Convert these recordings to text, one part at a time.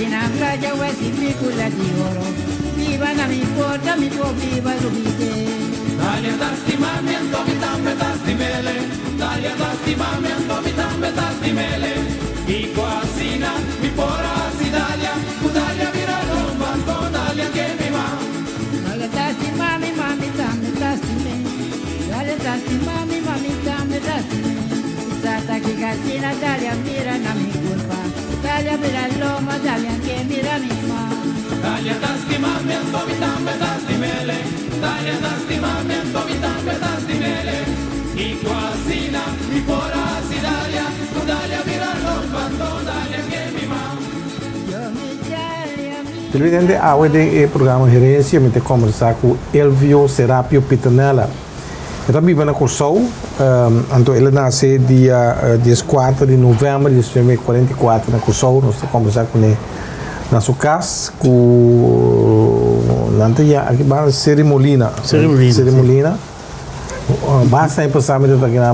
na playa o esse bricula de ouro. Viva na mi porta, mi può viva l'ubite. Dalia da stimamento, mi tambe da stimele. Dalia da stimamento, mi tambe da stimele. I quasina, mi pora si Dalia. Dalia vira romba, Dalia che mi va. Dalia da stimami, mami, tambe da stimele. Dalia da stimami, mami, tambe da stimele. Stata che casina, Dalia mira na mi culpa. Dalia mira l'uomo, Dalia che mira mi ma. Dalia da stimamento, mi tambe da stimele. Dalia da stimamento, mi tambe da stimele. I quasina, mi pora si Dalia. Dalia vira romba, Dalia che mi va. Presidente, hoje o programa Gerência, me conversar com Elvio Serapio Piternella. Ele vive na Cursou, então ele nasceu dia 14 de novembro de 1944 na Cursou. Nós estamos conversar com ele na sua casa, com aqui vai Cerimolina. Basta aí passar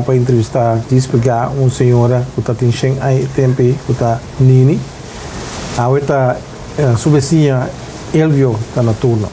para entrevistar, explicar uma senhora que está tendo aí tempo, que está Nini. A outra subvizinha Elvio está na turno.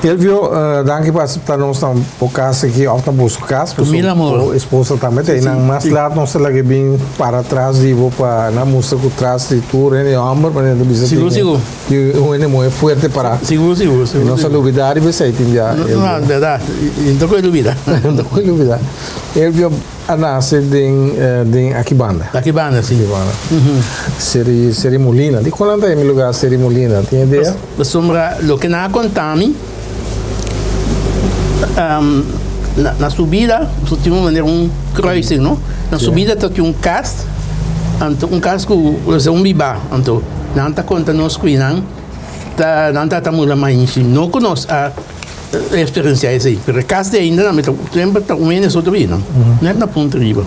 Elvio, dank por aceitar nos podcast aqui ao nosso caso. Mil amor. Esposa também tem. Mas lá nós lá que vim para trás e vou para na música com trás de tour e amor para não bisa. Seguro. E o ene muito forte para. Seguro. Não se duvidar e você tem já. Não, verdade. Não tem dúvida. Não tem dúvida. Elvio nasce de Aquibanda. Aquibanda, sim. Cerimolina. De qual é o lugar Cerimolina? Tem ideia? Sombra, o que não contami. Na subida, só tinha uma crossing, não? Na subida tinha cast, um casco, um biba, então não está contando nós que não está muito mais não conosco a experiência aí, porque cast ainda não, mas sempre está um menos outro bem, não é na ponta riba.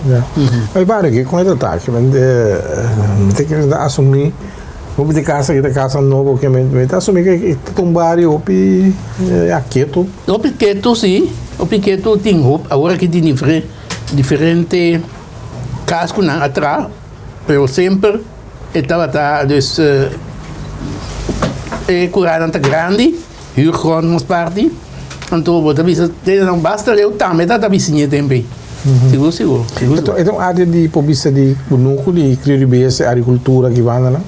Aí para que com esse ataque, mas tem que assumir. Vou de casa aqui da casa nova que me tá assumindo que tumbar o pi aquieto. O piqueto sim, o piqueto tem roupa, agora que tem diferente casco na atrás, mas sempre estava dus curada tá grande, huur gewoon ons party, então você bisa não basta eu também tá vizinha também. Seguro. Então área de pobista de núcleo de criolibese agricultura que vai lá.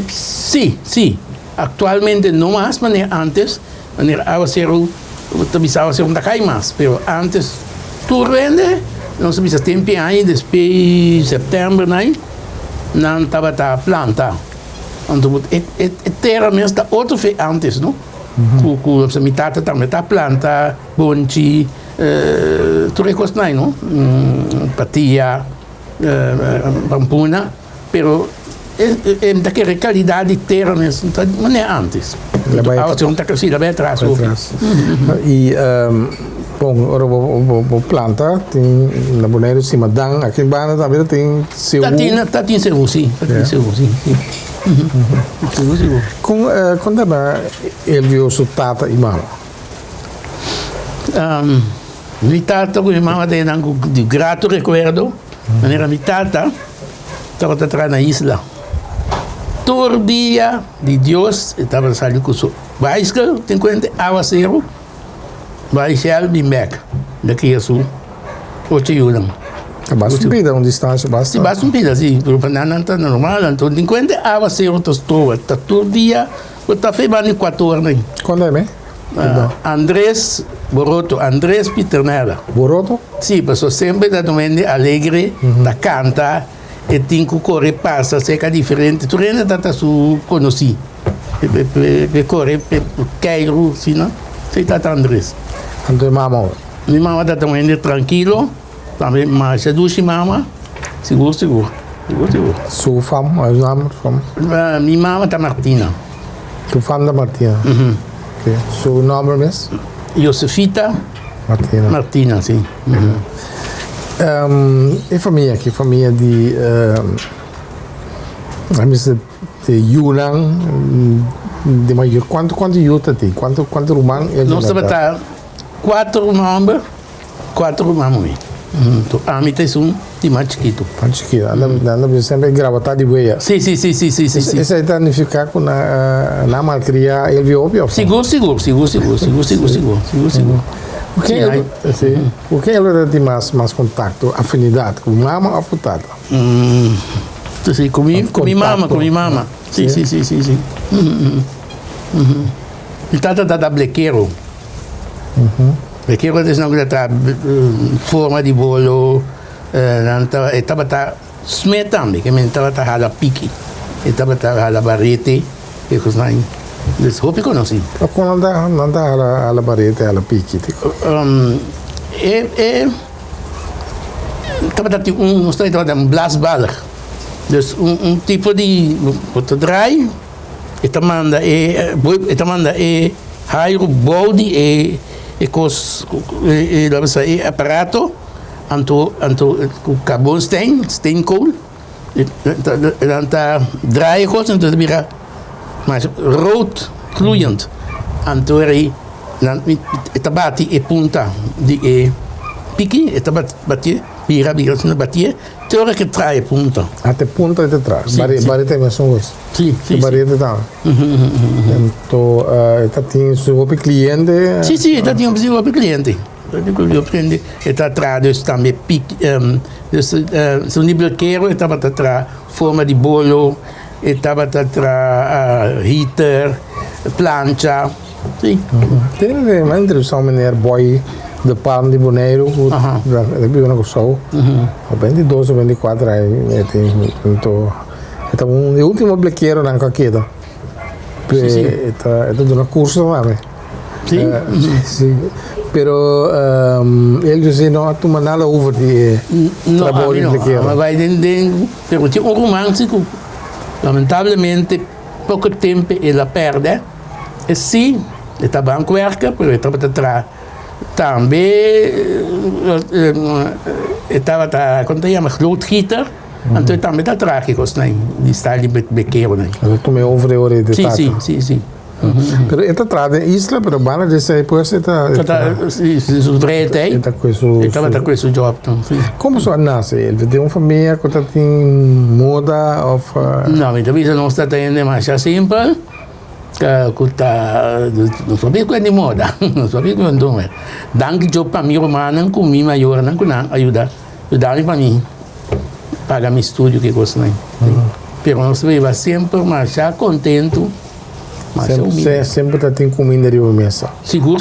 Sí. Actualmente no más, mas antes, precisaba ser un tacay más, pero antes tú vende, no se pisa tiempo ahí, después de septiembre, no estaba la planta. Entonces, terra mesmo está outro fe antes, não? Com a mitad também tá planta, bonchi, tudo coisa não? Patia, pampuna, pero daquela qualidade de terra mesmo, não é antes. A você não está crescida, vai atrás. E, bom, agora vou planta, tem na boneira de cima, aqui em Bana também tem seu... Tem seu, sim. Quando ele viu sua tata e mama? Minha tata e mama têm de grato recuerdo. Minha tata estava atrás na isla. Todo dia de Deus estava saindo com sua bicycle, tem 50 aguacero, vai chegar bem back, daqui a sul, 8 horas. Basta um pida, uma distância basta. Sim, basta um pida, sim, porque não está normal, então tem 50 aguacero, está todo dia, está fazendo 4 horas. Quando é, né? Andrés Boroto, Andrés Piternella. Boroto? Sim, porque sempre está doendo alegre, está canta, e tem que correr passa, seca diferente. Tu ainda tá su conheci. Correr Cairo, assim, não? Sei tá Andrés. Então, mama. Minha mama tá também tranquilo, também mas dushi mama, seguro. Sua fama, as nomes, fama. Minha mama tá Martina. Tu fama da Martina. Ok. Seu nome mesmo? Josefita Martina. Martina, sim. E família, que família de de Yunnan, de maior. Quanto Yuta tem? Quanto rumano? Nós estamos 4 membros, 4 mamãe. A mim tem de mais chiquito. Mais chiquito. Anda sempre gravatar de boia. Sim. Isso aí significa que na malcria ele viu óbvio? Seguro. O que ele tem mais contato, afinidade com mama ou com tata? Sim, com minha mama. Sim. E tata da blequeiro. Blequeiro é uma forma de bolo. Estava smet também, que estava hala pique. Estava hala barrete. E coisa aí. Dus hoop ik ook nog zien. Quando anda a barrete, ela pique. Nós temos um blasballer. Dus tipo de draai. Eta manda hairo body apparato anto carbonsteen, steenkool. Dan draaien goed en dat weer maar rood gloeiend. Anto tabati e punta di picchi e tabati bira batie teora che trae punta. Até punta e trás. Barrete mesmo gosto. Sim. Barrete tá. Então, está tem seu cliente. Sim, está tem seu cliente. Eu prende está atrás dus também pique dus so nibelqueiro estava atrás forma de bolo estava atrás heater plancha. Sim. Tem uma introdução meneer boy de Palm de Bonaire, dat ben ik zo. Op de 12 of 24 então o último blequeiro na caqueta. Está dando curso lá, sim. Pero ele disse não, tu mandá-la over de trabalho de blequeiro. Mas vai dentro, pero tinha romance que lamentavelmente pouco tempo ela perde. E sim, está banco werken, pero estava atrás. Também estava quando se chama grootgieter, então também está trágicos, né? De estar de bequeiro, né? Eu tomei over de tata. Sim. Pero esta trada isla, pero bana desse depois está su dreite. Estava com esse job, sim. Como só nasce? Ele tem uma família que tem moda ou não, então isso não está tendo mais simples. Não sabia que é de moda, não sabia que é de moda. Danke job para mim, romana, com minha maior, não com ajudar para mim, pagar meu estúdio que gosto, né? Pero nós viva sempre, mas já contente. Sempre está tem comida de mesa. Seguro.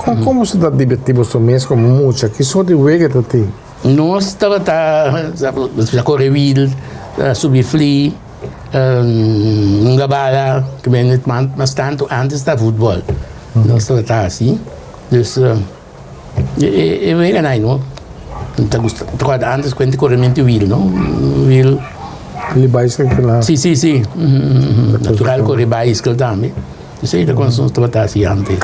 Como você está divertido sobre mês como muita? Que só de wega está tem? Nós estava a correr wheel, subir flea. Gabala, que vem bastante antes da futebol. Nós estava assim. Dus, eu vejo aí, não? Antes, quando corremento wheel, não? Wheel. Ele bicycle lá? Sim. Natural correr bicycle também. Isso aí, quando nós estava assim antes.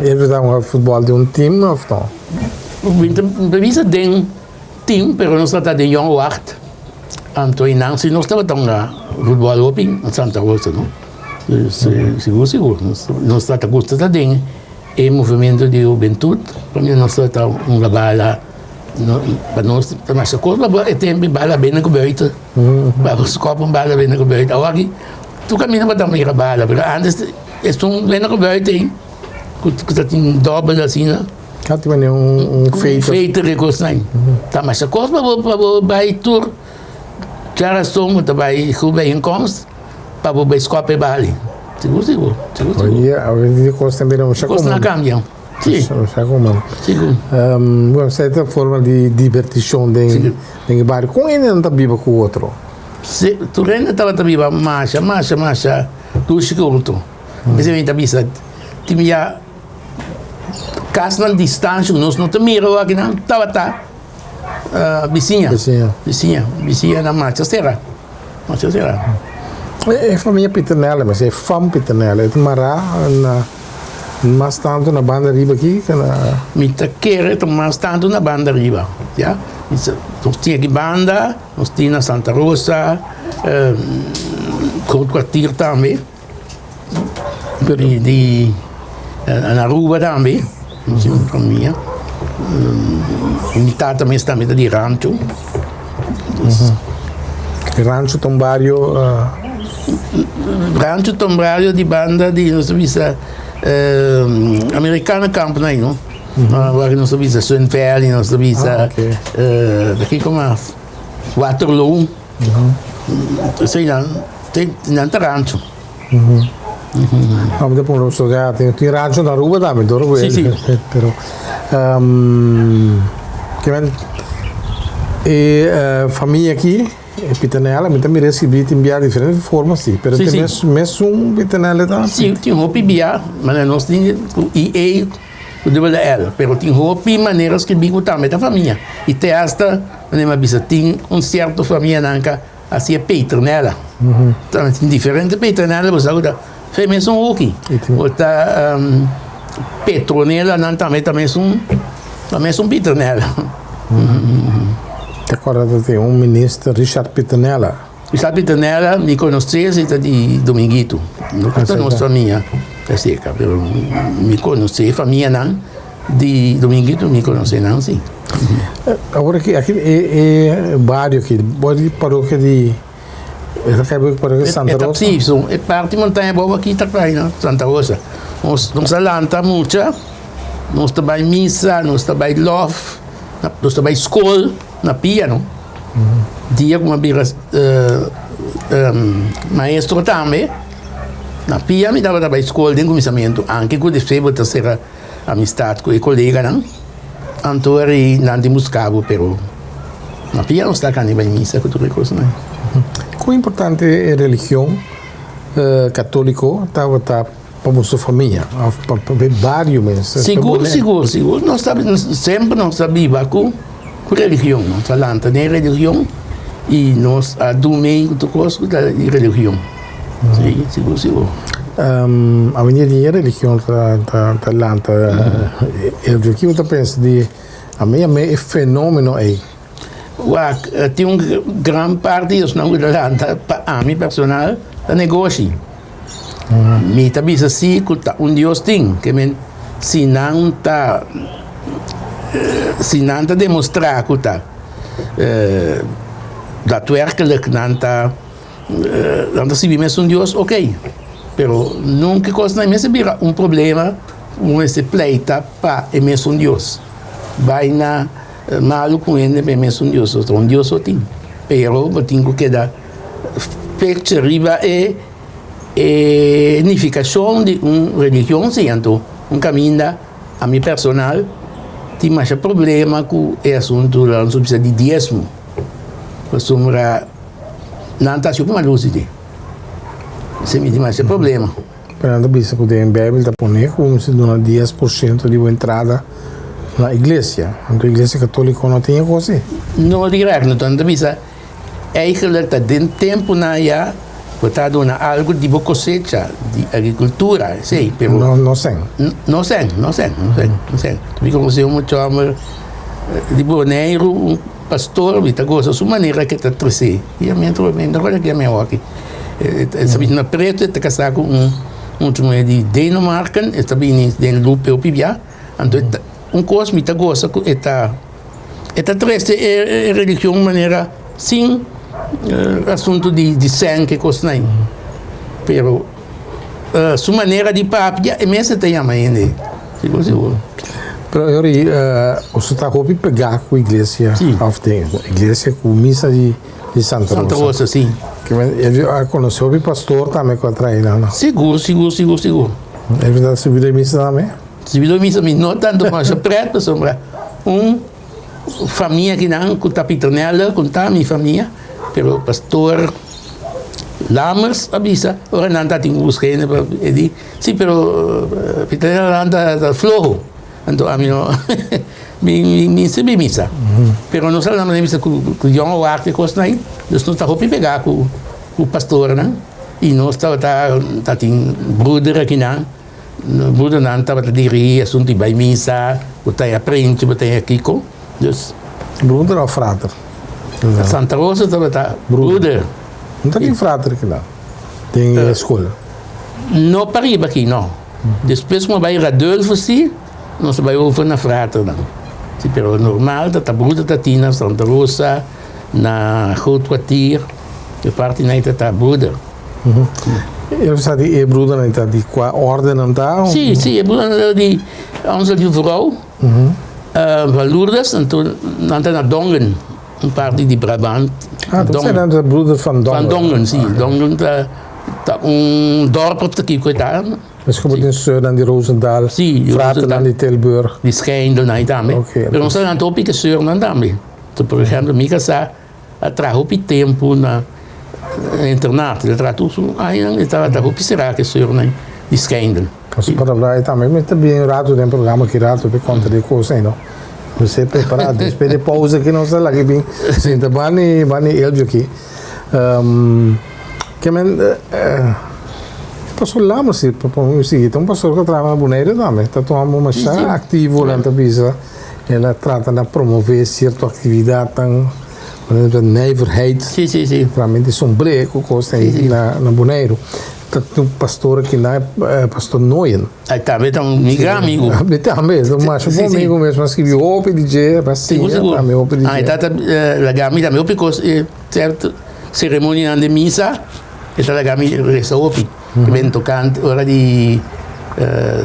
Ele dá futebol de time ou não? Bevisa de time, mas nós estava de Young Wacht. Então, nós estava na futebol open em Santa Rosa, não? Seguro. Nós estava gostando de e movimento de juventude. Para mim, nós estava bala. Para nós, mas a coisa é tempo bala bem na coberta. Para os copos bala bem na coberta. Agora, tu caminha para dar uma bala, mas antes, é bem na coberta, que tem dobro assim, né? Cá tem feito. Feito de coisa, né? Tá, mas a coisa para ir tour. Claro, somos também bem incomodados para o escopo bali. Seguro. Olha, a gente costa também não chega. Costa na caminhão. Sim. Seguro. Uma certa forma de divertição dentro do bairro. Com ele não está vivo com o outro. Tu ainda estava viva, marcha, tu escuto. Mas eu ainda vista, tinha casa na distância, nós não te miramos aqui, não estava vizinha na marcha, será? É família Piternella, mas é fam Piternella. É tomar mas tanto na banda riba aqui que na me quer mas tanto na banda riba, já? Nós tinha aqui banda, nós tinha na Santa Rosa, com quartier também, na rua também, família. Unità também está metà di rancho. Rancho Tombario. Rancho Tombario di banda di non so vista americana campanile, no? Waar non so vista Sunvalley, non so vista daqui como Waterloo. Sei lá, tem rancho. Mas depois não sou já tem rancho na rua também, duro Sim, sim. Pero que vem família aqui Piternella, mas também recebi enviar de diferentes formas, sim. Pero tem mesmo Piternella também. Sim, tem roupa enviar, mas nós temos o double L, pero tem roupa e maneiras que bico também da família. E tem esta, tem certo família nanca assim é Piternella. Também tem diferente Piternella, você sabe, fez mesmo aqui. Outra Petronella não também são Piternella. Te acordas de ministro Richard Piternella? Richard Piternella me conheceu de Dominguito, não é nossa família, é seca, mas me conheceu família não de Dominguito me conheceu não sim. Agora aqui é bairro aqui, pode paróquia de paróquia Santa Rosa. Sim, é parte montanha boa aqui tá claro, Santa Rosa. Nós alanta muito, nós trabalhamos missa, nós trabalhamos love, nós trabalhamos escola. Na pia, não? Dia como bira maestro também. Na pia me dava trabalho escola de começamento, anche com depois terceira amistade com o colega, não? Antori não te buscava, pero na pia não está cá nem vai missa com tudo isso, não? Quão importante é a religião católica para para sua família, para ver vários meses? Seguro. Nós sempre nós sabíamos com religião, nós falamos de religião e nós domingo do curso da religião. Sim, seguro. A minha religião está lá, eu que eu penso de a minha é fenômeno aí. Tem grande parte dos não lá para mim personal da negócio. Me também assim que Deus tem que se não demonstrar que da werkelijk não se vê mesmo Deus, ok. Pero nunca coisa não mesmo vira problema, esse pleita para é mesmo Deus. Vai na mal com ele é mesmo Deus, Deus só tem. Pero eu tenho que dar fecha riba unificação de religião, então caminho a mim personal tem mais problema com o assunto da subsídio de dízimo. Sombra não está super lúcido. Isso me tem mais problema. Pero bisa que tem Bíblia da pone como se dona 10% de entrada na igreja. A igreja católica não tem coisa. Não direto, então bisa eigenlijk dat den tempo na já está dando algo de boa cosecha de agricultura, sei, pero não sei. Me conheceu muito amor de boneiro, pastor, vita coisa, sua maneira que está trouxe. E a minha agora que é meu aqui. Sabe na preto está casado com um de Dinamarca, está bem de Lupe ou Pibia, então coisa me gosta está trouxe religião maneira sim assunto de sangue coisa não. Pero sua maneira de papia é mesmo tem a mãe seguro. Pero você está roupa pegar com a igreja, a igreja com missa de Santa Rosa, sim. Que ele conheceu o pastor também com a traíra, não? Seguro. É verdade, subir a missa também? Se virou missa, não tanto mais preto, sombra família que não, com a piternela, com a minha família, pero pastor Lammers avisa, ora não está tinha buscando, ele, sim, pero piternela anda flojo, então a mim não, me sempre missa, pero não sabe na missa com o João Warte costa aí, então não está roupa pegar com o pastor, né? E nós tá tem brother aqui não, brother não estava dirigir assunto de missa, o tá aprende, o tá aqui com dus Broeder ou frater? Santa Rosa estava brother. Não tem frater aqui lá. Tem escola. Não pariba aqui, não. Depois como vai ir a Adolfo, sim, nós vai over na frater não. Sim, pero normal, tá brother tá tina Santa Rosa na Groot Kwartier, de parte na tá brother. Eu sei que broeder não está de qua ordem não está? Sim, é brother de onze de vrouw. Van Lourdes, en toen naar Dongen, een parte de Brabant. Dat zijn de broeder van Dongen? Van Dongen, sim. Dongen, dorp op de Kiepkotaan. Dus je moet in Sur dan die Roosendaal, Frater dan die Tilburg. Die Schijndel, nee, daarmee. Maar ons zijn aan het op de Sur dan daarmee. Toen, por exemplo, Mika zei, het traag op je tempo naar internaat. Het traag toen zo'n eigen, het traag op je Seraak, Sur, nee, die Schijndel. Mas para lá também, mas também o rato tem programa que rato por conta de coisa, não? Você preparado, depois de pausa que não sei lá que bem, sim, tá bani elvio aqui. Que men, pastor lá, mas se para o seguinte, pastor que trabalha na boneira também, tá tomando uma chá ativo lá na visa, ela trata de promover certa atividade tão neighborhood, sim, realmente sombreco, coisa aí na boneiro. Um pastor aqui lá é pastor Noyen. Aí também tá um amigo. Também, mas um amigo mesmo, mas que viu o PDG, assim, também o PDG. Aí tá a gami também, porque certa cerimônia de missa, essa a gami reza opi, que vem tocando hora de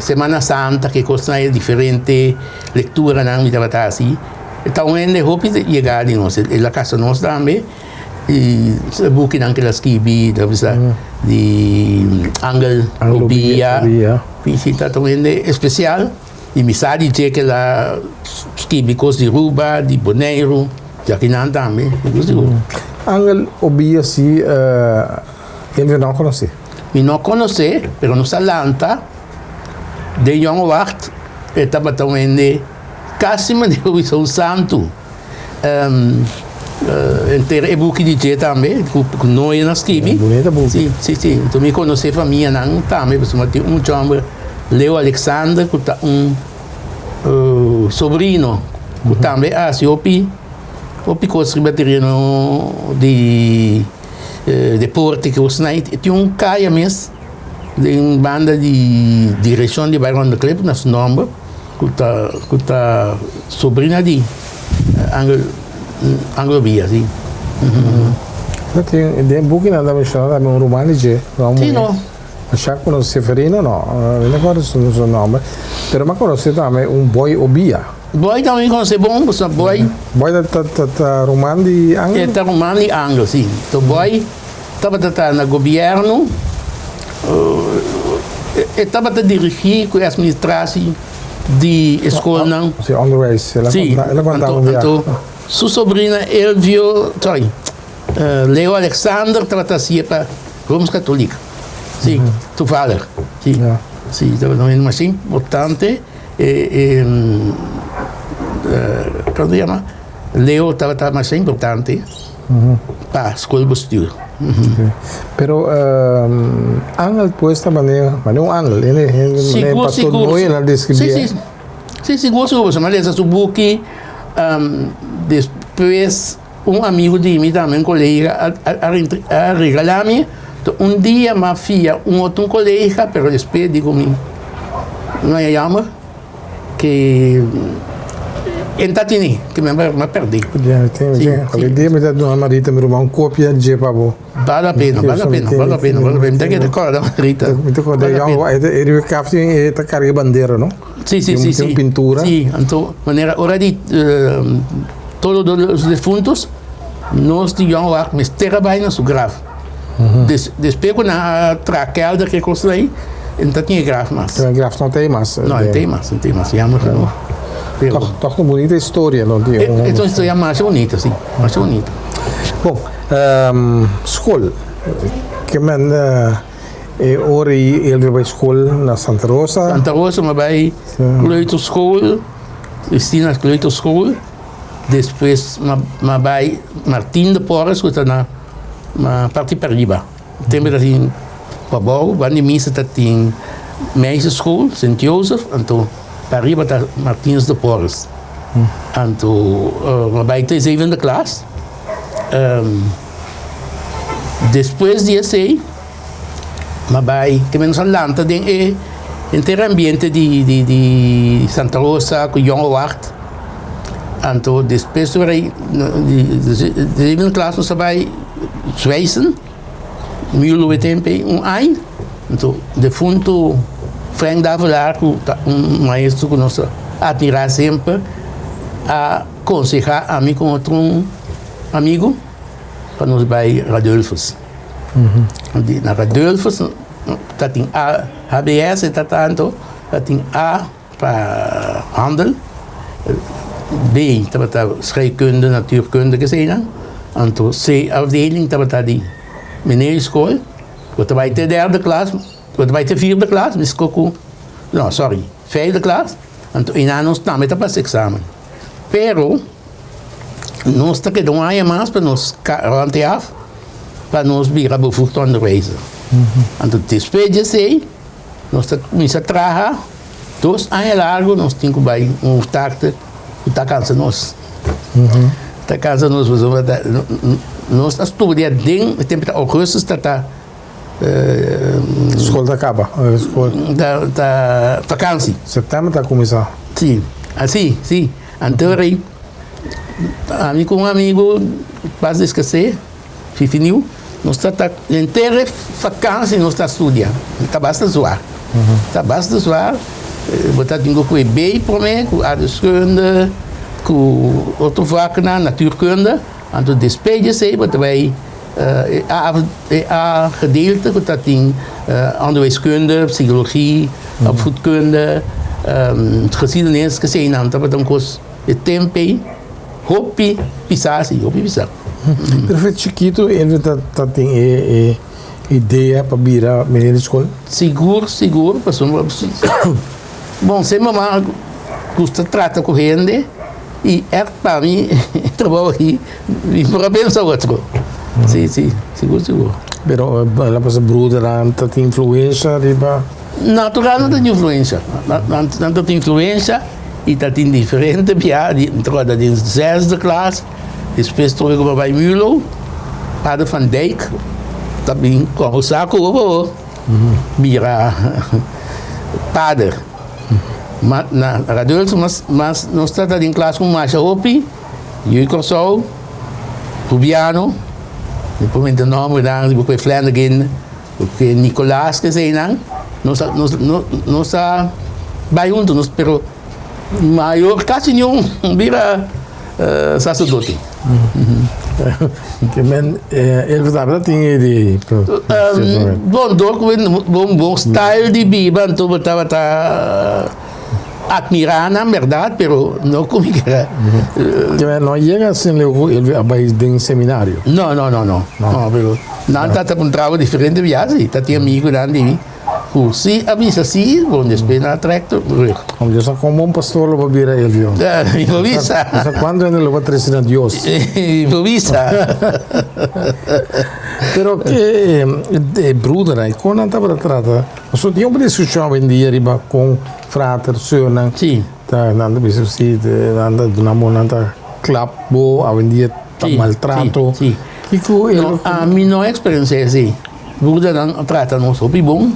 Semana Santa, que costa é diferente, leitura não me dava assim. Então ainda hopi chegar de nós, e a casa nós também. E bukin ang kelas kibi, tapos di Angel Obia, visita também especial, e misali che que la kibikos di Ruba, di Boneiro, já que não também, Angel Obia sim, ele não conhece. Me não conhece, pero no salanta de João Wart, estava também quase me deu um santo. E buchi di G também, com noi na skibi. Bonita buchi. Sim. Então me conheci a família não também, porque um chama Leo Alexander, que tá sobrino, que também se opi construir bateria de deporte que os night, tinha caia mesmo de uma banda de direção de bairro de Clip, nosso nome, que tá sobrina de Anglo-Bia, sim. Tem buchi nada me chama também romano de Sim, não. Já conhece Ferino, não. Não conheço o seu nome. Mas conhece também boy Obia. Boy também conhece bom, porque boy. Boy tá romano de Anglo? Tá romano de Anglo, sim. Então boy estava no governo, estava a dirigir com a administração de escola, não. Sim, on the race. Ela contava então, sua sobrina Elvio, Leo Alexander trata-se para Roma Católica. Sim, toevallig. Sim, dat is een machine importante. Como se chama? Leo estava mais importante para a escola de estudo. Pero Angel pues também, mas não Angel, ele é pastor Noé na descrição. Sim, seguro, mas essa subuki depois amigo de mim também, colega, a regalar-me dia minha filha, outro colega, pero depois digo-me, não é chama, que Entatini, que me perdi. Aquele dia me deu uma marita, me roubou cópia de Pabo. Vale a pena. Tem que decorar, Marita. Ele está carregando bandeira, não? Sim. Tem pintura. Sim, então, maneira, hora de todos os defuntos, nós tínhamos mas trabalhamos no grave. Depois, quando a traquelda que construí, En dat niet graag mas. Tem graf não tem mais. Não, tem mas, jammer genoeg. Toch uma bonita história, não tem? É uma história mais bonita, sim, mais bonita. Bom, school. Que men ori ele vai school na Santa Rosa. Santa Rosa, maar bij kleuterschool, Christina kleuterschool. Depois, maar bij Martin de Porres, que está na parte Pariba. Temos assim, Babau, wanneer mensen dat in meisjesschool, Sint Joseph, en toen Pariba está Martins de Porres. En toen, maar bij de zevende klas. Depois disso, mas vai que menos Atlanta tem inteiro ambiente de Santa Rosa com jonge wacht. Então depois de zevende klas nós vai Zweissen, mil tempo ano. Então de fundo Frank Davalar maestro que nós admirar sempre a aconselhar a mim com outro amigo para nós vai Radulfus. Na Radulfus dat tem A HBS e tanto dat tem A para handel, B para scheikunde, natuurkunde gezien, en toen C afdeling para die meneerschool, wat bij de derde klas, wat bij de vierde klas, vijfde klas, en toen in ons naam met het examen. Pero nós que não há mais para nós rantear, para nós vir a bevoegd onderwijzen. Então, depois disso, nós começamos a trabalhar 2 anos largo, nós temos que ir tarde, que cansa nós. Está cansa nós, nós estudamos desde tempo de agosto, está escola acaba, da vacância. Setembro está começando. Sim, assim, sim. Então, com um amigo, quase esquecer, finiu, nós estamos inteira vacância, nós estamos estudando. Está basta zoar. Está basta zoar. Botar dingo com EB para mim, com aardrijkskunde, com outro vak na natuurkunde. Então, depois disso, botar wij a gedeelte, dat in onderwijskunde, psychologie, opvoedkunde, geschiedenis gezien aan. Dat we dan kost het tempo, hopi, pisatie. Perfeito, Chiquito, ele tem ideia para vir a menina de escola? Seguro, passou. Bom, se mamãe custa trata com gente e é para mim trabalho aqui e para pensar outro. Sim, seguro. Pero ela passa bruda lá, tem influência, riba? Natural não tem influência, não tem influência e tem diferente piada, entrada de 6e klas, depois trouxe para Mülo, Padre Van Dijk, também conversar com o vira padre. Na Radulfus, mas nós estamos em classe com Masha Hopi, eu consou, Rubiano, depois de nome, depois Flanagan, depois Nicolás, que sei não, nós vai juntos, pero maior quase nenhum vira sacerdote. Que men, ele verdade tinha de bom style de Bíblia, então estava admirar na verdade, pero não comigo. Não chega assim, ele vai em seminário. Não, pero não está com trabalho diferente viagem, tá tinha amigo lá de cursi, avisa assim, bom depois na tractor. Eu só como um pastor lo vir ele. Improvisa. Quando ele lo va a trazer a Deus. Improvisa. Pero que brother, aí quando estava trata, só tinha uma discussão em dia riba com frater, söner. Sim. Tá, nada bicho se, nada do namoro, nada club, bo, a dia tá maltrato. Sim. E que ele a minha experiência é assim. Brother não trata não só bom,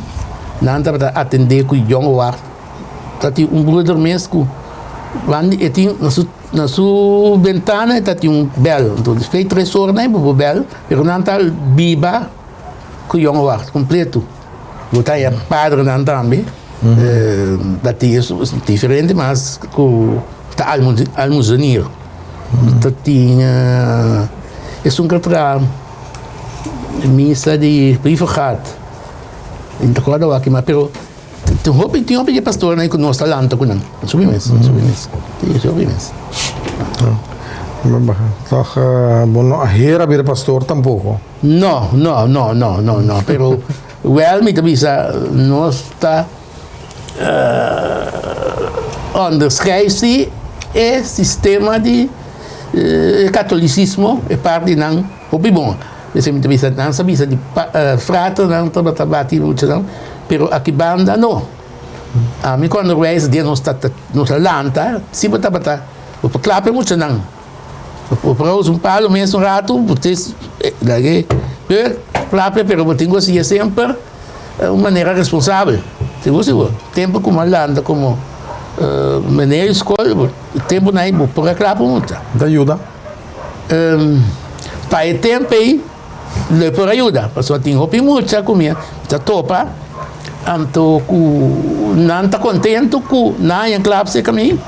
não tá atender com jong war. Tá tem brother mesmo, quando tem na sua ventana tem bel, então fez 3 horas nem para bel, pero não tá biba com jong war completo. Botar aí padre não também. Dat is diferente, mas com tá almoçaneiro. Dat tinha é um contra missa de privacidade. Então, claro, aqui, mas, pero, tinha um pastor aí que nós talento com não. Subimos. Toch, bueno, a hera bir pastor tampoco. No. Pero, well, me tabisa, não está onderschrijft é sistema de catolicismo é parte não hobby bom. Você me tabisa não sabia de frato não tá batido muito não, pero aqui banda não. A mim quando reis dia não está lanta, se botar o clape muito não. O praus palo mesmo rato, vocês daí clape, pero eu tenho assim sempre uma maneira responsável. Seguro. Tempo como a landa, como maneira escola, tempo não é bom, por clape muito. Da ajuda? Para o tempo aí, lhe por ajuda, porque só tem roupa muito, comia, está topa. Então, não está contente com nada em clave se caminho,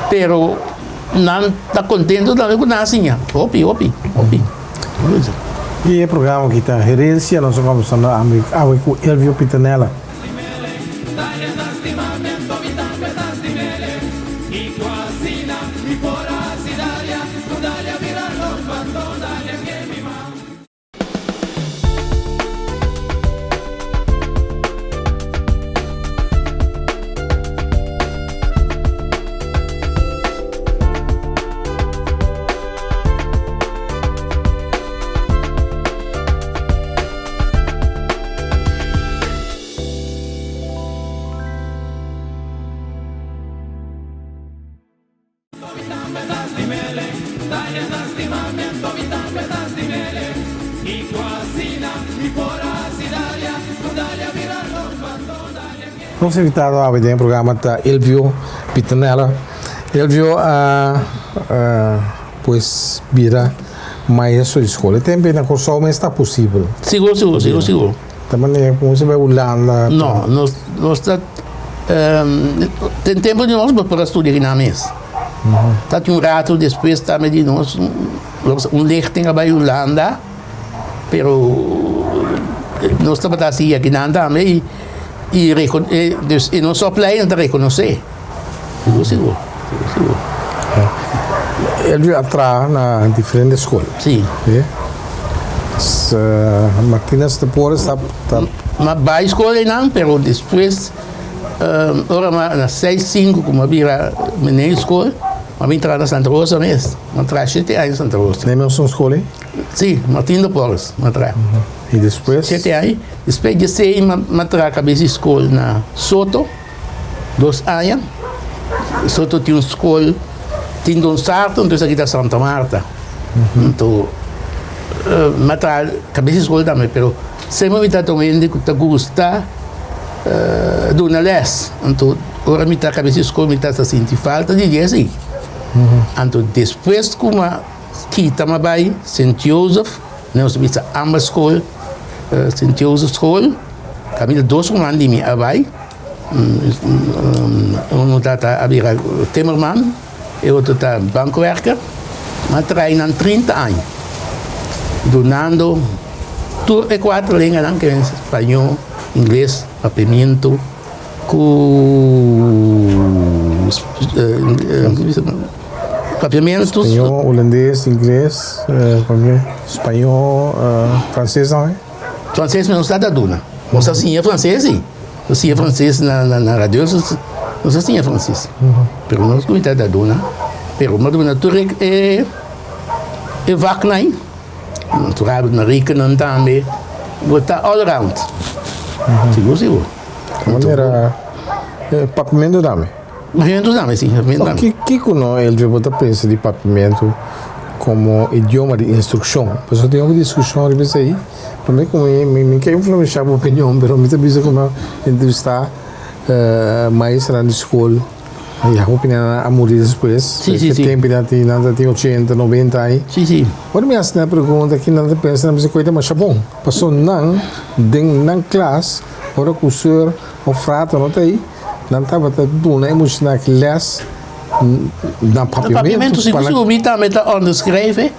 pero não está contente também com nada assim. Hopi. E o programa que está herência, nós vamos falar com Elvio Pitanella. Nosso invitado a ver o programa está Elvio Pitanella. Elvio, pues, vira maestro de escola. Também na Kosovo está possível. Seguro. Também como você vai Holanda? Não, nós está tem tempo de nós para estudar na mesa. Tá um rato depois também de nós lichting bij Holanda, pero nós estamos assim aqui na também dus in onze opleiding te reconhecer. Seguro. Ele entra na diferentes escolas. Sim. Martínez de Porres está. Mas vai escola não, pero depois ora na 6-5 como vira menina escola, mas entrar na Santa Rosa mesmo. Mas traz 7 anos Santa Rosa. Nem mesmo escola? Sim, Martínez de Porres, mas traz. E depois? 7 anos. Depois de 6 mas traz a cabeça escola na Soto, 2 anos. Soto tinha uma escola, tinha um sarto, então aqui está Santa Marta. Então, mas traz a cabeça escola também, pero sempre me está tomando que gosta do les. Então, agora me está a cabeça escola, me está sentindo falta de dia assim. Então, depois como quita me vai St. Joseph, nós vimos a ambas escola, St. Joseph School, caminho 2 anos de mim vai. Um está a virar Timmerman, e outro está bancowerker, mas treinam 30 anos. Donando 4 línguas, que é espanhol, inglês, papiamento, papiamentos. Espanhol, holandês, inglês, espanhol, francês também? Francês não está da duna. Você sim é francês, sim. Você é francês na rádio, você sim é francês. Pero nós não está da duna. Pero uma duna é vacna aí. Natural na rica não também. Está all around. Seguro. Maneira papiamento também. Papiamento também, sim. O que não ele vai pensar de papiamento como idioma de instrução? Porque tem uma discussão de vez aí. Para mim, como me quer influenciar a opinião, mas me também como entrevistar maestra na escola. E a opinião a morrer depois. Sim. Tempo tem 80, 90 aí. Sim. Quando me faz a pergunta que não pensa na coisa mais bom. Passou não na classe, ora que o senhor o frato não tem, não estava tudo na emoção que les na papiamento. Se você me está onderschrijven,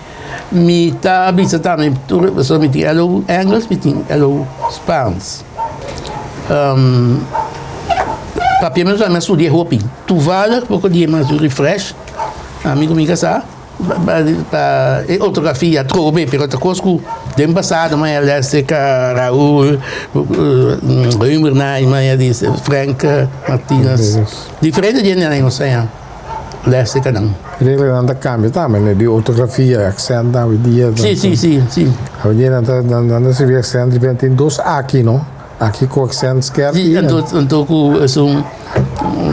me está também, so me tem hello Engels, me tem hello Spaans. papiamento também estudei roupa. Tu vale, porque dia mais refresh. Amigo me casar. Ortografia, troube, pero outra coisa que tem passado, mas ela é Raul, Rümer, mas disse Frank Martínez. Diferente de ninguém, não sei. Leste não. Ele anda cambia também, né? De ortografia, accent, hoje dia. Sim. Hoje dia anda se vê accent, tem dois aqui, não? Aqui com accent esquerdo. Sim, então é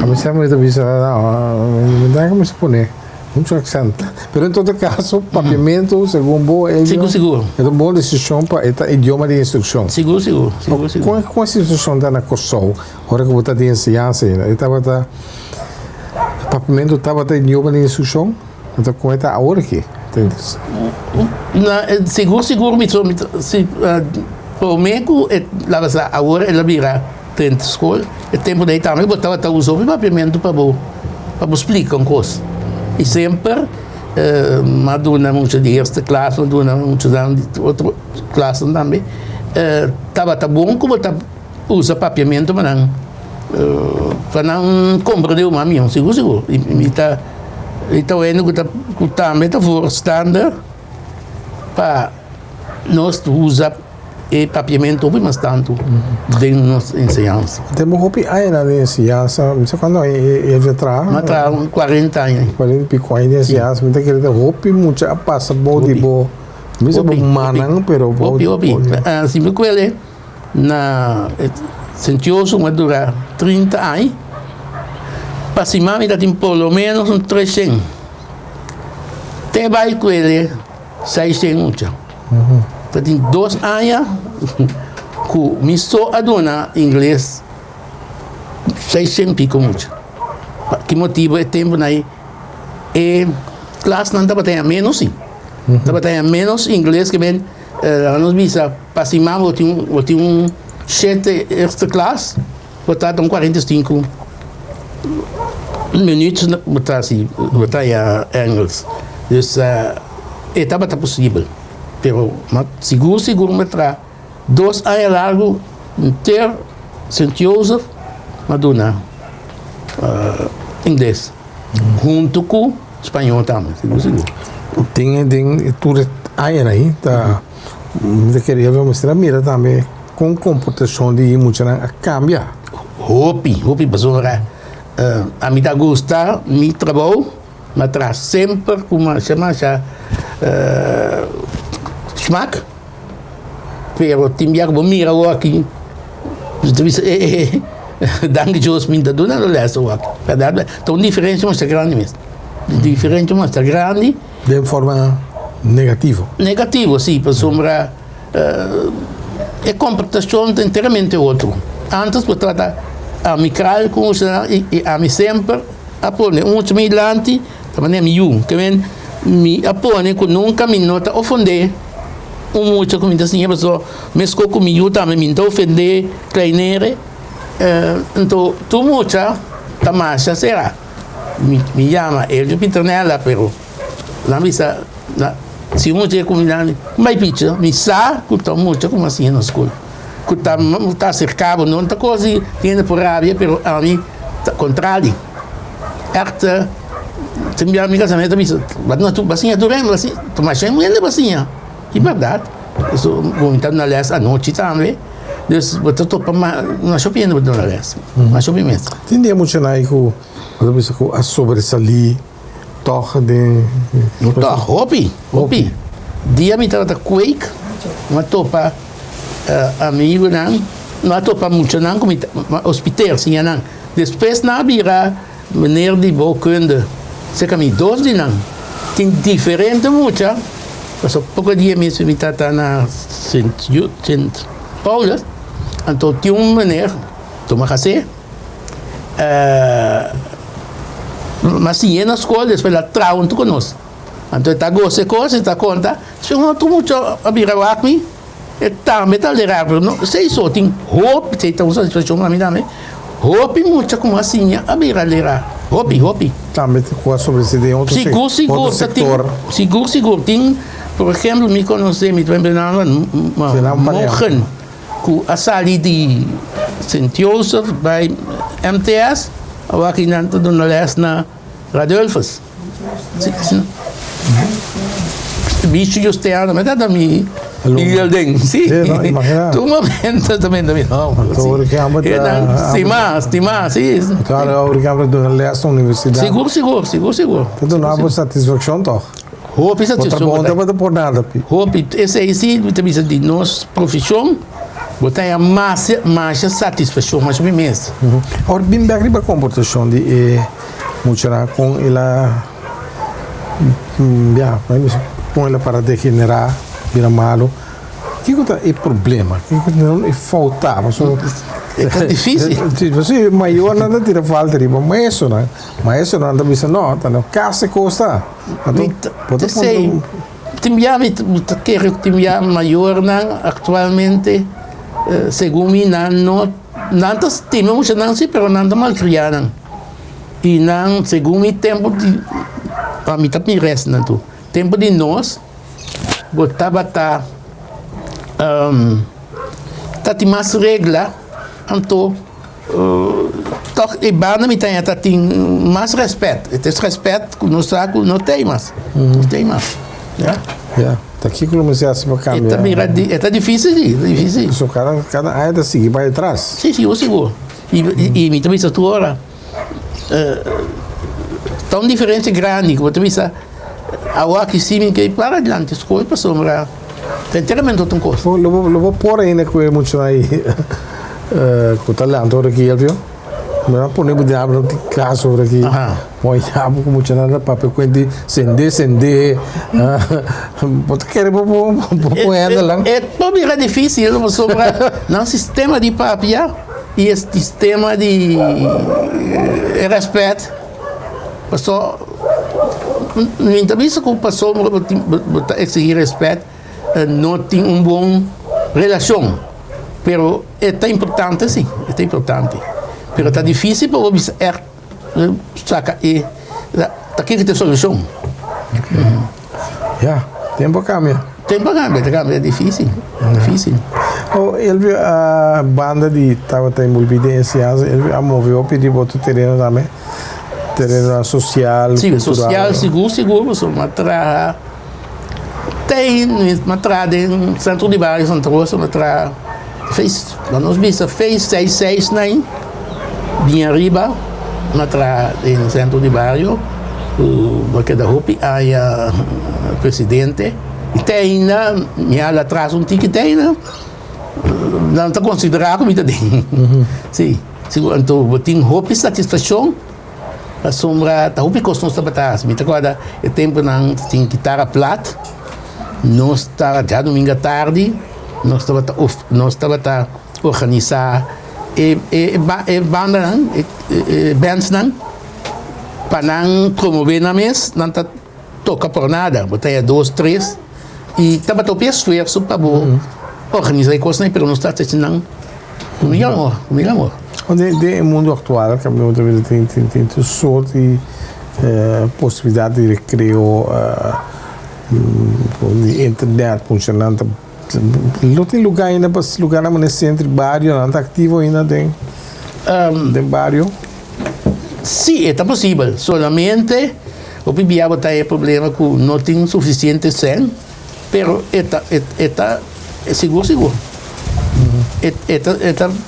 A mim sempre me avisa, não dá como se põe. Muito accent. Pero em todo caso, papiamento, segundo ele. Seguro. É uma boa decisão para o idioma de instrução. Seguro. Com essa instrução da na Kosovo, agora que você tem ciência, estava papiamento estava em idioma de instrução, então com essa agora aqui. Seguro, se o meio lá vai agora ela vira dentro da escola, o tempo daí também botava usando o papiamento para explicar uma coisa. E sempre, maduna muita de esta classe, maduna muita de outra classe também, estava bom como usa papiamento, mas não para não compreender o meu, seguro. E então é no que também está for standard para nós usar e papiamento bem mais tanto dentro da nossa ensinança. Temos roupa aí na ensinança, não sei quando é veterano. Mas está 40 anos. 40 pico aí na ensinança, mas tem que ter roupa muita passa boa de boa. Mesmo manang pero roupa. Assim que ele na sentioso vai durar 30 anos. Para cima ainda tem pelo menos 300. Tem vai com ele 600. Tem 2 anos que me só aduna inglês 600 pico muito. Que motivo é tempo aí? E classe não estava tendo menos sim. Estava tendo menos inglês que bem nós visa para cima eu tinha 7 esta classe, botar 45 minutos botar assim, botar inglês. Então estava possível. Pero seguro me traz 2 anos largo inteiro St. Joseph Madonna inglês junto com espanhol também seguro tem tudo aí tá eu queria ver mostrar mira também com comportação de muita a cambiar hopi pessoa a mim tá gosta me trabalho mas traz sempre como chama smaak, pero timbiak bo mira aqui, dank Deus me dá dona lesa aqui, verdade? Então diferença mas grande mesmo, diferente mas grande. De forma negativa. Negativo, sim, para sombra é comportação inteiramente outro. Antes eu trata amical com os e a mim sempre apone muito milante, também me que vem me apone que nunca me nota ofender. Muita comida assim, a pessoa mesmo comigo também me está ofender, kleinere. Então, tu muita, tamasha será. Me chama ele Piternella, pero lá me sa, se muita comida, mais pizza, me sa, que tá muita como assim na escola. Que tá cercado, não tá coisa, tem por rábia, pero a mim, contrário. Echt, tem minha amiga também, mas não tu basinha durante, assim, tu mais é muito basinha. E verdade, eu vou entrar na leste à noite também. Eu estou para uma shopping na leste, uma shopping mesmo. Tem dia muito na que a sobressalir, toca de... Toca, hopi. Dia me trata quake, uma topa amigo não topa muito não, como hospital sim não. Depois na vira meneer die bouwkunde, zeg maar 2 die não. Tem diferente muito. Passou pouco dia mesmo me trata na Sint Paulus, então tinha meneer, toma café, mas sim na escola depois ela trau tu conosco, então está gosto coisa está conta, se não tu muito a virar o acme, está metalherar, não sei só tem hope, sei então usa expressão na minha também, hope muito como assim a virar lerar, hope. Também com a sobressalir outro setor. Seguro tem. Por exemplo, me conheci, me trabalhava morgen. com a saída de St. Joseph by MTS, aqui na Dona Leste na Radolfos. Bicho just ano, mas da mi building, sim. Tu momento também não. Estima, sim. Então, obrigado Dona Leste na universidade. Seguro. Então, não há satisfação, toch? Hoop is dat Outra bom tempo de por nada, pi. Hoop, esse aí sim, também de nossa profissão, botar a mais satisfação, mais ou menos. Ora, bem bem a comportação de muita com ela, com ela para degenerar, virar malo. Que é problema? Que não é faltava? É difícil. Você maior nada tira falta de mas isso não anda bisa não, tá não casa costa. Sei. Timia maior não atualmente segundo mim não tantas temos não se pero não mal criaram. E não segundo mim tempo de para mim também resta não tu. Tempo de nós botava tá tem mais regra. Então, toch e banda me tem mais respeito. Esse respeito que nós não tem mais. Não tem mais. Tá aqui que comecei a se cambiar. É difícil, sim. Só cada área da seguir vai atrás. Sim, eu seguro. E me também essa hora tão diferente grande que você pensa a hora que sim que para adiante escolhe para sombra. Tem inteiramente outra coisa. Eu vou pôr ainda com ele muito aí. Com o talento aqui, ele viu? Mas por exemplo, de abrir classe sobre aqui. Mas já com muito nada para perceber sender. Pode querer pôr ela lá. É também é difícil sobre não sistema de papel e esse sistema de respeito. Passou no entrevista com o passou esse respeito não tem bom relação. Pero é importante, sim, é importante. Pero está difícil para você sacar e aqui que tem solução. Tempo cambia. É difícil. Ele a banda de estava envolvida em ciência, ele a moveu pedir outro terreno também, terreno social. Sim, social, seguro, só matra tem matra em centro de bairro, Santa Rosa, matra nós fez 6 nem bem arriba no centro de bairro porque da roupa aí a presidente e tem lá atrás tique tem não está considerado como tem sim então tem roupa satisfação a sombra da roupa custa não está me agora é tempo não tem guitarra plata nós está já domingo à tarde nós estava a organizar bands para não promover na mesa, não toca por nada, botar 2, 3 e estava a esforço para organizar coisas, mas não está fazendo com amor. No mundo atual, que tem sorte e possibilidade de recreio de internet funcionando. Não tem lugar ainda para esse lugar no centro de bairro, não está ativo ainda dentro do bairro? Sim, é possível. Solamente o Bibiaba tem problema que não tem suficiente sem, mas é seguro. É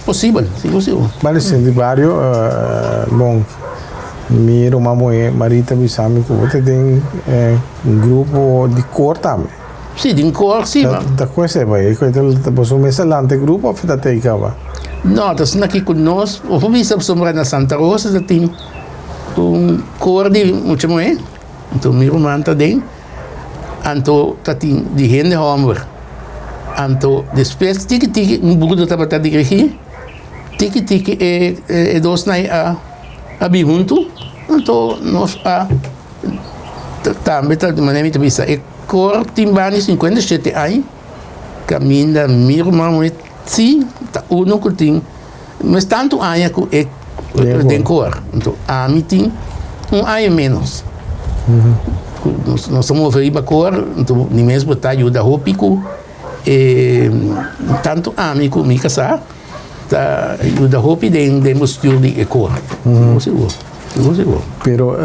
possível, seguro. Mas no centro de bairro, bom, minha irmã Marita Bissami, que você tem grupo de cor também. Sim, de cor, sim. Da coisa vai, você começa lá no grupo ou fica até cá? Não, está aqui conosco. O Rubens Sombra na Santa Rosa tem cor de muito moe. Então, minha irmã está dentro. Então, tem de gente homem. Então, depois, tique, burro estava a dirigir. Tique, é dois na a junto. Então, nós também está de maneira muito é cor timbani 57 anos caminha minha irmã sim tá uno que tem mas tanto anos que é de cor então a mim tem ano menos nós somos ver a cor então nem mesmo tá ajuda roupico tanto amigo me casar, eu da hope de mostrar de cor. Seguro. Pero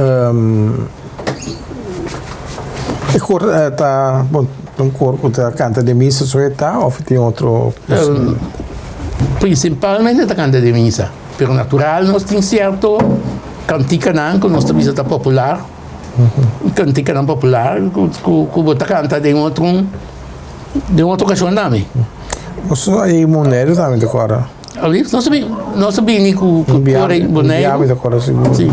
a cor tá bom, um cor que tá canta de missa só tá ou tem outro Principalmente da canta de missa, pero natural nós tem certo cantica não que nós também está popular. Cantica não popular, que bota canta de outro ocasião também. Você aí monero também decora. Ali nós sabemos que o cor é boneco. Decora seguro. Sim.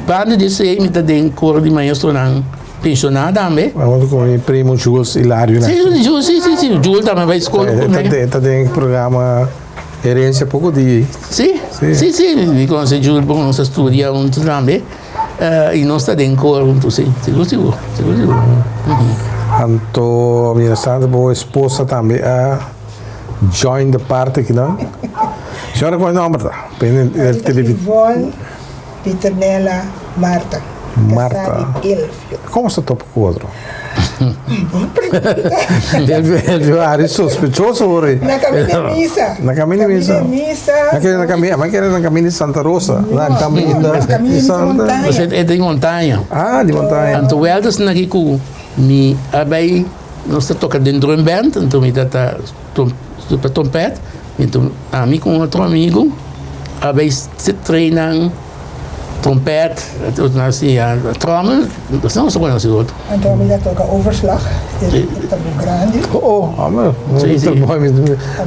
Quando disse aí me tá de cor de maestro não pensionado também. Vamos com o primo Jules Hilário, né? Sim, Jules também vai escola. Tá dentro programa Herência pouco dia. Sim. Me conhece Jules porque nós estudamos também. E nós está dentro cor junto, sim. Seguro. Anto, minha santa boa esposa também join the party aqui não. Senhora qual é o nome tá? Yvonne Petronella Marta. Marta. Como você topa com o outro? Ele é sospechoso, ora. Na caminho missa. Na caminho missa. Mas quer na caminho de Santa Rosa. Na caminho de Santa. Você é de montanha. Ah, de montanha. Então, eles na que me abai nós está tocando dentro de um band, então me dá para trompete, então a mim com outro amigo abai se treinam trompete, assim, a trommel, não se conhece outro. Então me dá toca overslag, está muito grande.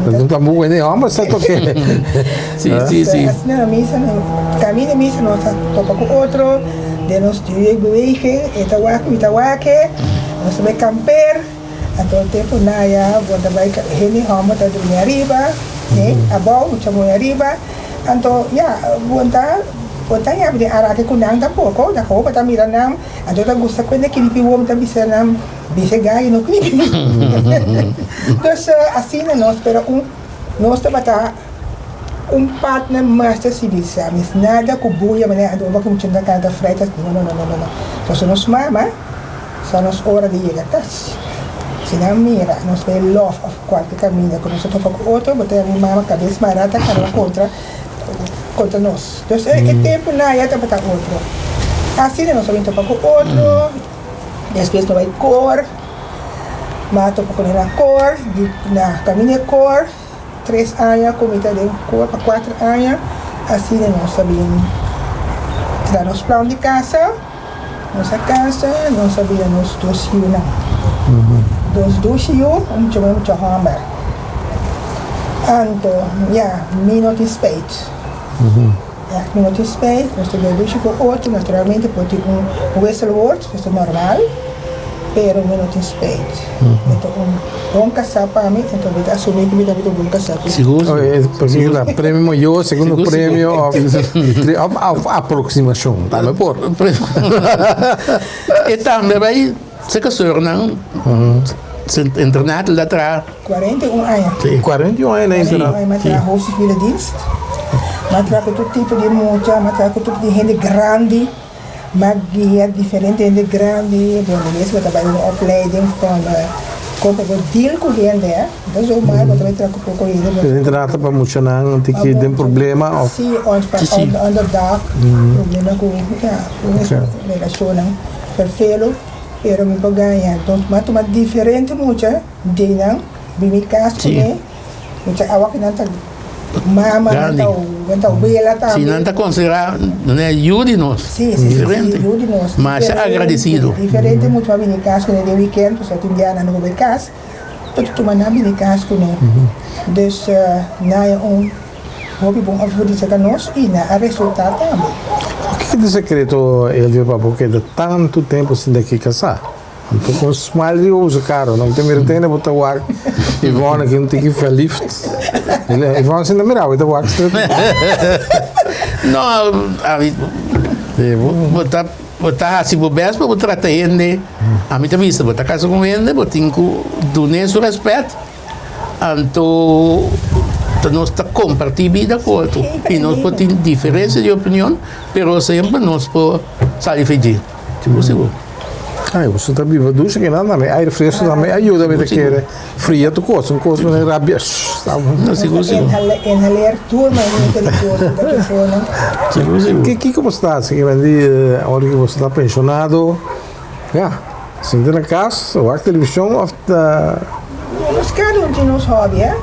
Mas não está muito nem mas está tocando. Sim. Assim na missa, caminho de missa nós toca com outro. De nós bewegen, Itawake, nós vamos camper, a todo tempo naya, quando vai reni homa tá dormir arriba, né? A bom, chamo arriba, então, quando ya beli arah ke kunang da pouco, da roupa tá mirando, então tá gosta quando aquele piuom tá bisando, bise gai no clipe. Então, assim nós espera nós tá partner master civil sabe nada que buia mané ando vamos continuar canta freitas não então nós mama só nós hora de chegar tá se não mira nós vai love of qualquer caminho quando nós toca com outro botar a mama cabeça marata cara contra nós então que tempo na ia tá botar outro assim nós vamos tocar com outro depois nós vai cor mato com na cor na caminho cor 3 anos, comida de 4 anos, assim nós sabíamos tirar os planos de casa, nossa casa, nós sabíamos 2 filhos, 2 filhos, chamamos de Hammer. Então, minute spade. Minute spade, nós temos 2 com 8, naturalmente, pode ter whistle word, isso é normal. Pero minuto spade. Então, bom casar para mim, então eu assumi que eu vou casar. Seguro? Porque o prêmio maior, segundo prêmio, a aproximação, tá me por. E também vai se casar, não? Internato lá atrás. 41 anos. 41 anos, né? Mas trabalho hoofd civile dienst. Mas trabalho com todo tipo de mocha, mas trabalho com todo tipo de gente grande. Maar die heeft diferente in de grande, de mensen wat bij een opleiding van kopen we deal com gente, dat is ook maar wat wij trekken voor kopen. Dus inderdaad, para mencionar, não tem que ter problema. Sim, onderdag, problema com relacionam, perfeito, pero me paganha, então mas tu diferente mucha, de não, bimi caso com mucha awak não tá mama não tá bela tá. Se não está considerado, não é ajude nós. Sim, diferente. Ajude nós. Mas é agradecido. Diferente muito para vir casa com ele weekend, porque tem dia não vai casa. Tudo mas não vir casa com ele. Dus na hobby bom afvoer para nós e na resultado também. O que é o secreto, Elvio, para porque de tanto tempo sem daqui casar? Então, com os smile eu uso caro, não tem medo de botar o ar. Ivone, que não tem que feliz. Ivone, você não mira, vai dar o ar. Não, botar assim, bobeas para botar até ele. A minha vista, botar casa com ele, botar do nesso respeito. Então, nós está compartilhando vida com outro. E nós podemos ter diferença de opinião, mas sempre nós podemos sair feliz. Tipo, seguro. Ai, você tá vivo, ducha que nada, né? Aire fresco também ajuda a ver que é fria tu coisa, não é rabia. Não, seguro, seguro. Inhaler turma inteligente da pessoa, né? Seguro, seguro. Que como está? Assim, que vendi, a hora que você está pensionado, já, senta na casa, ou a televisão, ou Nós cada um tem nos hobby, é?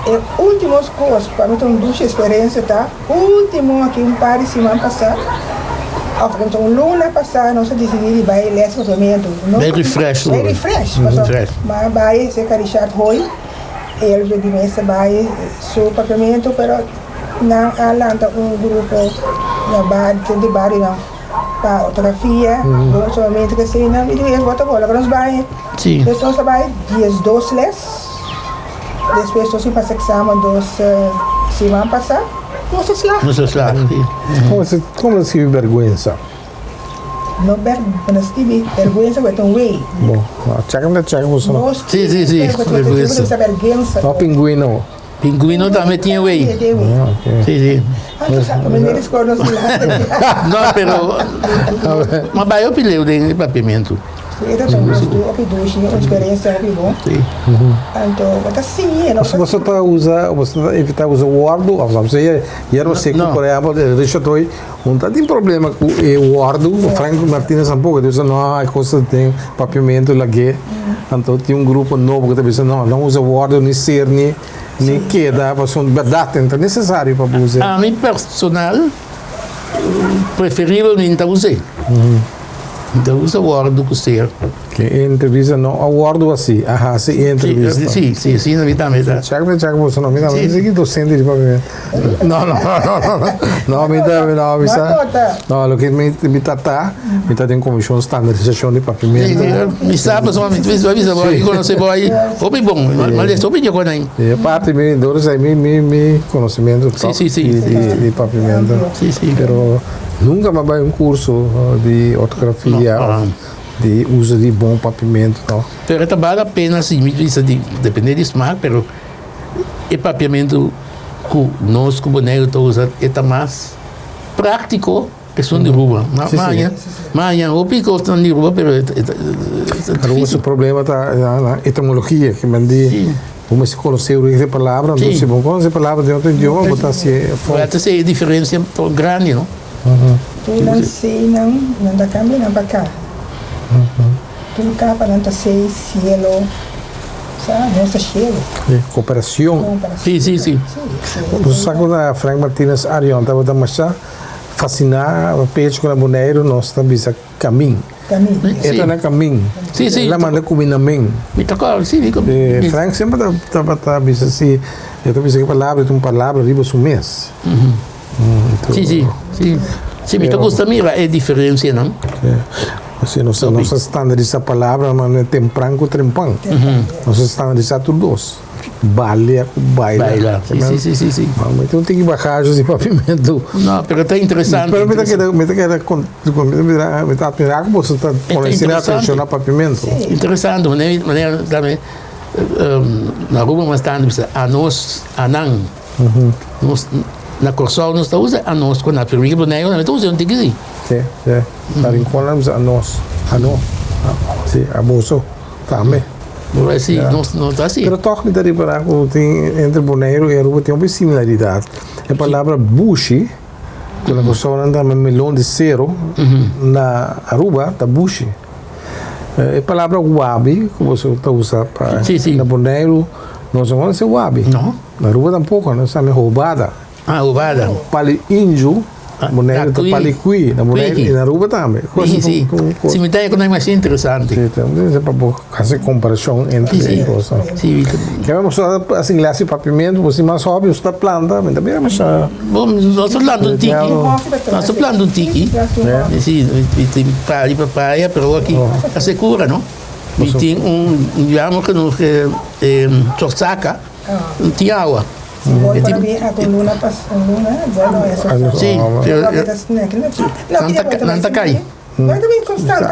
E últimos coisas, para mim tem uma experiência, tá? Último aqui, um par de semana passada. Então, luna passada, nós decidimos vai ler esse tratamento. Very fresh. Very fresh. Mas vai ser carichat hoje. Ele já disse vai seu tratamento, mas na alanta grupo na base de barrio não. Para fotografia, somente que se não me diz bota bola para nós vai. Sim. Então nós vai dias 2 les. Depois nós passa exame 2 semana passada. Não sei lá. Não sei lá. como você vive vergonha? Não vergonha é um way. Bom, checa você não. Sim. Vergonha. Não pinguino. Pinguino também tinha whey. Sim. Não, pero... Mas vai eu pileu de papimento. Então, uma experiência bom. Sim. Então, mas assim, você evita usar o Word, você você por exemplo, deixa eu não tem problema com o Word, o Franco Martínez tampouco, diz não, a coisa tem papimento lá que, então tem um grupo novo que diz não usa Word nem ser nem queda, mas são verdade, então é necessário para usar. A mim personal, preferivelmente usei. Então usa o Word do que ser. Que entrevista não, o Word assim, se entrevista. Sim, na vida mesmo. Checa você não me dá, mas aqui docente de papimento. Não, me dá. Não, o que me tá tem comissão de standardização de papimento. Me sabe, só me avisa, quando você vai, ouve bom, mas ouve de coisa aí. É parte de vendedores aí, me conhecimento de papimento. Sim. Pero nunca mais vai um curso de ortografia, de uso de bom papimento. Pero vale a pena, assim, depende de smart, pero o papimento que nós, como negro, estamos usando, é mais prático que são de rua. Amanhã, o pico estão de rua, pero o problema está na etimologia, que me diz. Como se conhecer a palavra, não se bom conhecer a palavra de outro idioma, botar se pode ser diferença tão grande, não? Tu não sei, não dá câmbio, não para cá. Tu capa não tá sei cielo, sabe? Não sei cielo. Cooperação. Sim. O saco da Frank Martínez Arion estava a mostrar, fascinar o peixe com a boneiro, nós também bisa caminho. Ito na caminho. Sim. Ela manda combinamento. Me tocou, sim. Frank sempre estava bisa assim, eu estou bisa que palavra, uma palavra riba um mês. Sim. Sim, me tocou também é diferença, não? Assim, nós standardizamos a palavra, mas não é temprano com trempão. Nós standardizamos tudo dois. Baila com baila. Sim. Mas então tem que baixar de papimento. Não, mas está interessante. Mas me está admirando como você está conhecendo a atenção no papimento. Interessante, mas também na rua mais tarde, a nós, a não. Na Corsol nós estamos usando a nós, quando a primeira boneca, nós estamos usando tem que ir. Sim. Na Rincón nós a nós. Sim, a bolso também. Assim, não está assim. Pero toch me daria para entre boneiro e Aruba tem uma similaridade. A palavra bushi, quando a pessoa anda com melão de cero, na Aruba está bushi. A palavra wabi, que você está usando para na boneiro, nós vamos dizer wabi. Não. Na Aruba tampouco, nós chamamos roubada. Roubada. Pali índio. Boneiro está paliqui, na boneiro e na Aruba também. Sim. Se me dá, é mais interessante. Sim, então, é para fazer comparação entre coisas. Sim. Que vamos assim, lá se papimento, você mais óbvio, está planta, mas também é mais... Bom, nós estamos falando de um tiki. Tem praia para praia, mas aqui é segura, não? E tem digamos que Chorsaca, não tem água. Nanta cai. Mas também constante.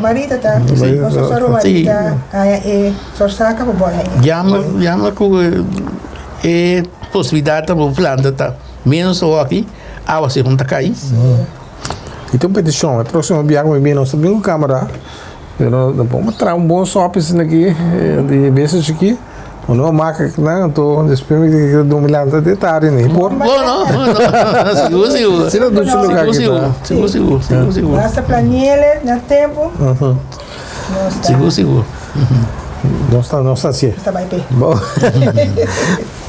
Marita tá. Nós só Marita, Sorsaca para bola. Llama que possibilidade para planta tá menos aqui, água se não tá cai. E tem uma petição, a próxima viagem vai vir nossa bem com câmera. Depois mostrar um bom shopping aqui, de vezes aqui. Não marca que não, estou esperando que do milhão de detalhes, né? Por Não. Seguro. Seguro. Nossa planilha, no tempo. Seguro. Não está assim. Está bem, bem. Bom.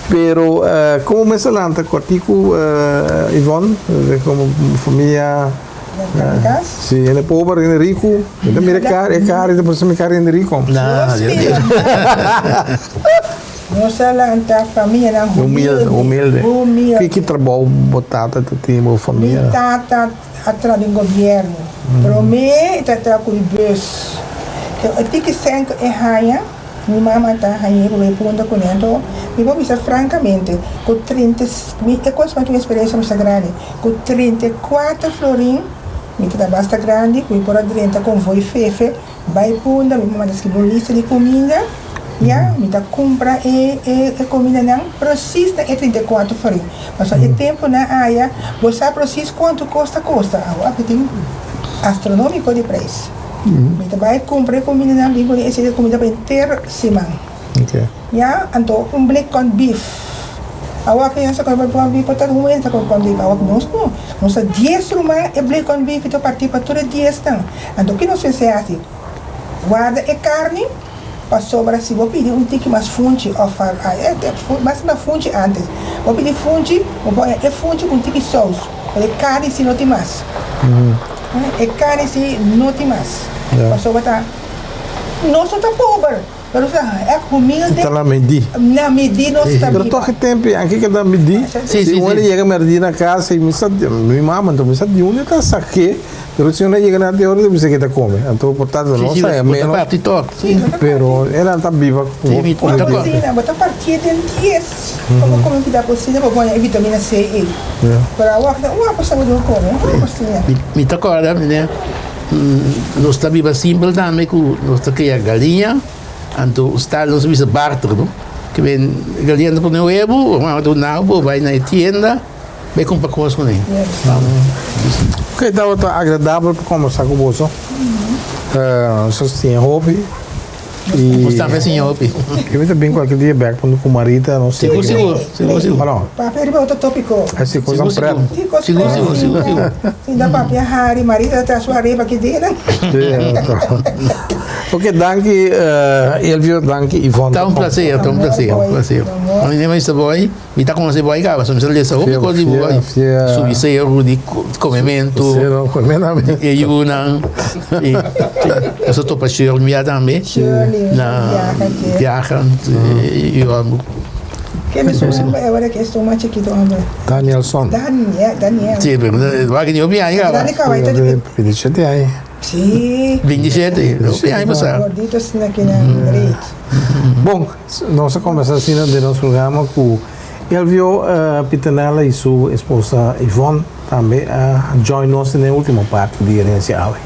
Pero, como me salanta, cortico, Ivonne, como família. Sim, ele é pobre, ele é rico. Ele é caro, e depois me caro, ele é rico. Não, Nossa lanta, família, humilde. Que trabalho botado tem uma família? Está atrás do governo. Para mim, está atrás do bus. Eu tenho que ser rainha. Minha mamãe está rainha, eu vou pôr com ela. E vou dizer francamente, com 30, é quase uma experiência muito grande. Com 34 florim, me dá bastante grande, fui por dentro com voi fefe, vai pôr, minha mamãe disse que vou lista de comida. Ja, me dá compra e comida não precisa é 34 florim. Mas o tempo na área, você precisa quanto custa. Agora tem astronômico de preço. Então vai comprar comida na Bíblia e essa comida para inteira semana. Ya, então black corn beef. Awak yang sa corn beef patad humain sa corn beef. Awak não sa 10 rumah e black corn beef itu parti para toda 10 tang. Então que não se assim. Guarda e carne para sobra se vou pedir tique mais funde ou mas na funde antes. Vou pedir funde, vou pôr funde com tique sauce. E carne se não tem mais. E carne se não tem mais. Passou botar. Nós está pobre, mas é comida. Está na medir. Na medir nós está. Pero todo tempo aqui que dá medir. Se uma chega a medir na casa e me sabe, minha mamãe então me sabe de onde está saque. Pero se uma chega na de hora você que está come. Então portanto não sai menos. Pero ela está viva. Bota partir de 10. Como que dá possível para pôr vitamina C e E. Para uma pessoa não come. Me acorda, né? Nós estamos vivos simples também, nós estamos aqui a galinha, então está nós vamos barter, não? Que vem galinha do novo, vamos do novo, vai na tienda, vai comprar coisas com ele. Ok, então é agradável para conversar com você. Vocês têm hobby. E também sim, hobby. Eu também qualquer dia back quando com marita, não sei. Seguro. Para perder outro tópico. Essa coisa preta. Seguro. Sim, dá para viajar, marita está sua arriba que dia, né? Ok, danke, Elvio, danke, Ivonne. Tá um prazer. A minha mãe está boa, me está com você boa, cara, somos ali só hobby coisa boa. Subir de comimento. E eu não. Eu só estou para chegar minha também. Na viajan e eu amo. Que me suena agora que estou mais chiquito, homem. Danielson. Daniel. Sim, mas vai que eu me aí, cara. Daniel vai ter 27 aí. Sim. 27, eu me aí, moça. Gordito assim naquele direito. Bom, nossa conversação de nosso programa com Elvio Pitanella e sua esposa Ivonne também join nós na última parte de Herência Aue.